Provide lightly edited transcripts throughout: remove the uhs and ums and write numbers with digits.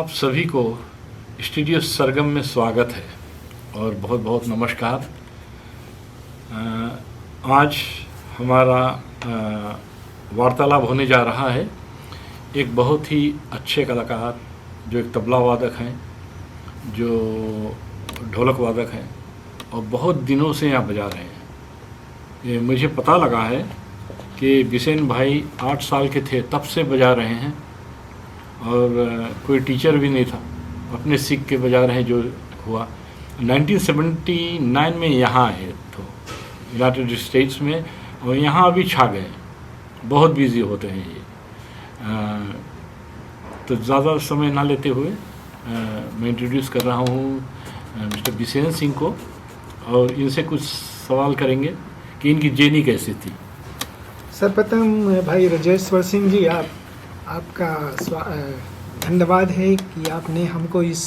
आप सभी को स्टूडियो सरगम में स्वागत है और बहुत बहुत नमस्कार। आज हमारा वार्तालाप होने जा रहा है एक बहुत ही अच्छे कलाकार जो एक तबला वादक हैं, जो ढोलक वादक हैं और बहुत दिनों से यहाँ बजा रहे हैं। ये मुझे पता लगा है कि बिसेन भाई 8 साल के थे तब से बजा रहे हैं और कोई टीचर भी नहीं था, अपने सीख के बजा रहे हैं। जो हुआ 1979 में यहाँ आए तो यूनाइटेड स्टेट्स में, और यहाँ अभी छा गए। बहुत बिजी होते हैं ये। तो ज़्यादा समय ना लेते हुए मैं इंट्रोड्यूस कर रहा हूँ मिस्टर बिसेन सिंह को, और इनसे कुछ सवाल करेंगे कि इनकी जर्नी कैसी थी। सर्वप्रथम भाई राजेश्वर सिंह जी, आपका धन्यवाद है कि आपने हमको इस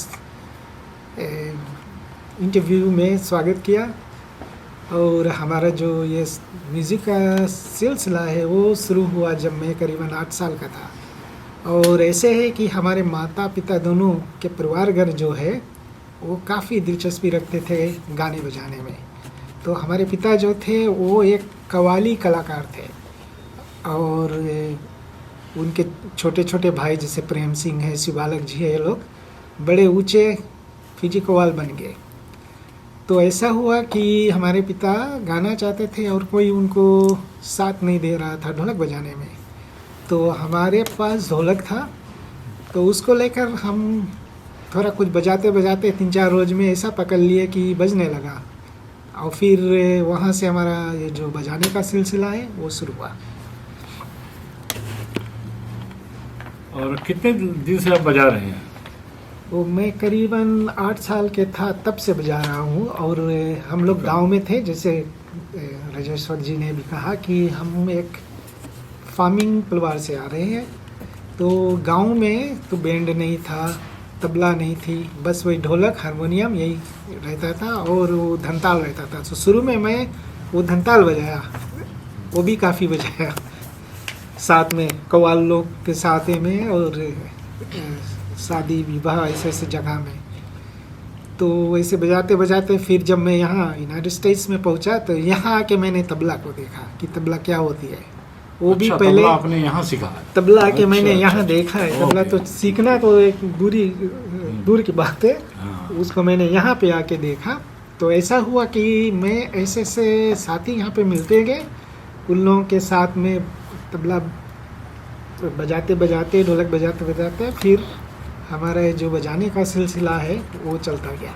इंटरव्यू में स्वागत किया। और हमारा जो ये म्यूज़िक का सिलसिला है वो शुरू हुआ जब मैं करीबन 8 साल का था। और ऐसे है कि हमारे माता पिता दोनों के परिवारगण जो है वो काफ़ी दिलचस्पी रखते थे गाने बजाने में। तो हमारे पिता जो थे वो एक कव्वाली कलाकार थे, और उनके छोटे छोटे भाई जैसे प्रेम सिंह है, शिवालक जी है, ये लोग बड़े ऊंचे फिजी कव्वाल बन गए। तो ऐसा हुआ कि हमारे पिता गाना चाहते थे और कोई उनको साथ नहीं दे रहा था ढोलक बजाने में। तो हमारे पास ढोलक था, तो उसको लेकर हम थोड़ा कुछ बजाते बजाते 3-4 रोज में ऐसा पकड़ लिए कि बजने लगा। और फिर वहाँ से हमारा ये जो बजाने का सिलसिला है वो शुरू हुआ। और कितने दिन से आप बजा रहे हैं? वो मैं करीबन 8 साल के था तब से बजा रहा हूँ। और हम लोग गांव में थे, जैसे राजेश्वर जी ने भी कहा कि हम एक फार्मिंग परिवार से आ रहे हैं। तो गांव में तो बैंड नहीं था, तबला नहीं थी, बस वही ढोलक हारमोनियम यही रहता था और वो धनताल रहता था। तो शुरू में मैं वो धनताल बजाया, वो भी काफ़ी बजाया साथ में कव्वाल लोग के साथ में, और शादी विवाह ऐसे ऐसे जगह में। तो वैसे बजाते बजाते फिर जब मैं यहाँ यूनाइटेड स्टेट्स में पहुँचा तो यहाँ आके मैंने तबला को देखा कि तबला क्या होती है। वो भी पहले तबला आपने यहाँ सीखा है? तबला आके मैंने यहाँ देखा है। तबला तो सीखना तो एक दूर की बात है। उसको मैंने यहाँ पे आके देखा। तो ऐसा हुआ कि मैं ऐसे ऐसे साथी यहाँ पे मिलते गए, उन लोगों के साथ में तबला बजाते बजाते, ढोलक बजाते बजाते फिर हमारा जो बजाने का सिलसिला है वो चलता गया।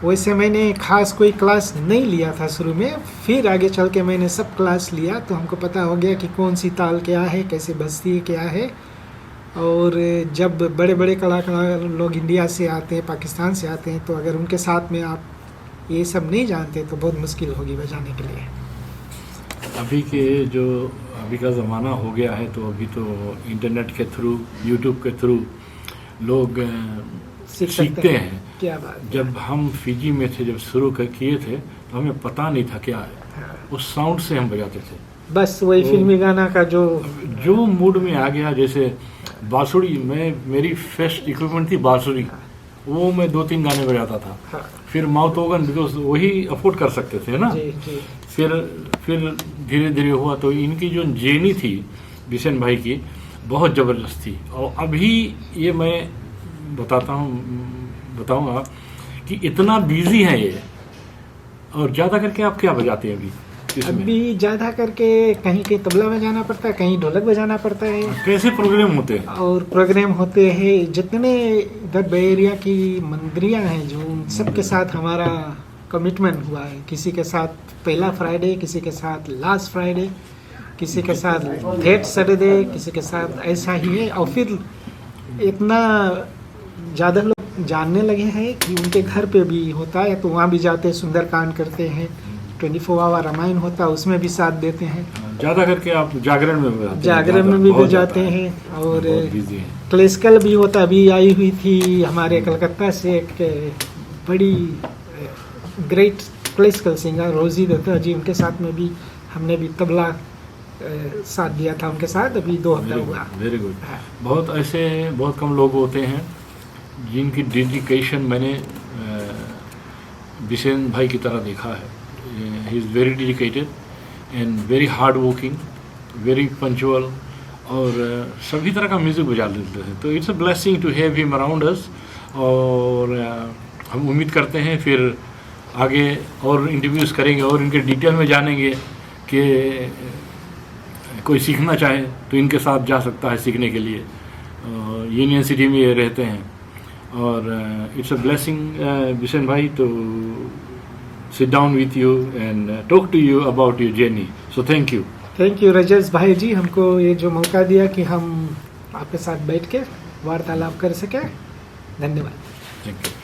वैसे मैंने खास कोई क्लास नहीं लिया था शुरू में, फिर आगे चल के मैंने सब क्लास लिया तो हमको पता हो गया कि कौन सी ताल क्या है, कैसे बजती है, क्या है। और जब बड़े बड़े कलाकार लोग इंडिया से आते हैं, पाकिस्तान से आते हैं, तो अगर उनके साथ में आप ये सब नहीं जानते तो बहुत मुश्किल होगी बजाने के लिए। अभी का ज़माना हो गया है, तो अभी तो इंटरनेट के थ्रू, यूट्यूब के थ्रू लोग सीखते हैं। क्या बात। जब हम फिजी में थे, जब शुरू किए थे तो हमें पता नहीं था क्या है। उस साउंड से हम बजाते थे, बस वही फिल्मी गाना का जो मूड में आ गया। जैसे बांसुरी में मेरी फेस्ट इक्विपमेंट थी बांसुरी, वो मैं 2-3 गाने बजाता था। फिर माउथ ऑर्गन, बिकॉज वही अफोर्ड कर सकते थे ना। जी। फिर धीरे धीरे हुआ। तो इनकी जो जर्नी थी बिसेन भाई की बहुत ज़बरदस्त थी। और अभी ये मैं बताऊंगा कि इतना बिजी है ये। और ज़्यादा करके आप क्या बजाते हैं अभी ज़्यादा करके कहीं कहीं तबला बजाना पड़ता है, कहीं ढोलक बजाना पड़ता है। कैसे प्रोग्राम होते हैं? और प्रोग्राम होते हैं जितने इधर बे एरिया की मंदिरियाँ हैं, जो उन सब के साथ हमारा कमिटमेंट हुआ है। किसी के साथ पहला फ्राइडे, किसी के साथ लास्ट फ्राइडे, किसी के साथ थर्ड सैटरडे, किसी के साथ ऐसा ही है। और फिर इतना ज़्यादा लोग जानने लगे हैं कि उनके घर पे भी होता है, तो वहाँ भी जाते हैं, सुंदरकांड करते हैं, 24 आवर रामायण होता है, उसमें भी साथ देते हैं। ज़्यादा करके आप जागरण में भी बजाते हैं। और क्लासिकल भी होता है। अभी आई हुई थी हमारे कलकत्ता से एक बड़ी ग्रेट क्लासिकल सिंगर रोजी दत्ता जी, उनके साथ में भी हमने भी तबला साथ दिया था उनके साथ, अभी 2 हफ्ता हुआ। Very good. हाँ। बहुत कम लोग होते हैं जिनकी डेडिकेशन मैंने बिसेन भाई की तरह देखा है। He is very dedicated and very hard working, very punctual, और सभी तरह का म्यूज़िक बजा लेते हैं। तो it's a blessing to have him around us. और हम उम्मीद करते हैं फिर आगे और इंटरव्यूज़ करेंगे और इनके डिटेल में जानेंगे कि कोई सीखना चाहे तो इनके साथ जा सकता है सीखने के लिए। यूनियन सिटी में ये रहते हैं। और इट्स अ ब्लेसिंग बिशन भाई to sit down with you and talk to you about your journey. So thank you. Thank you Rajat भाई जी, हमको ये जो मौका दिया कि हम आपके साथ बैठ के वार्तालाप कर सके। धन्यवाद। Thank you.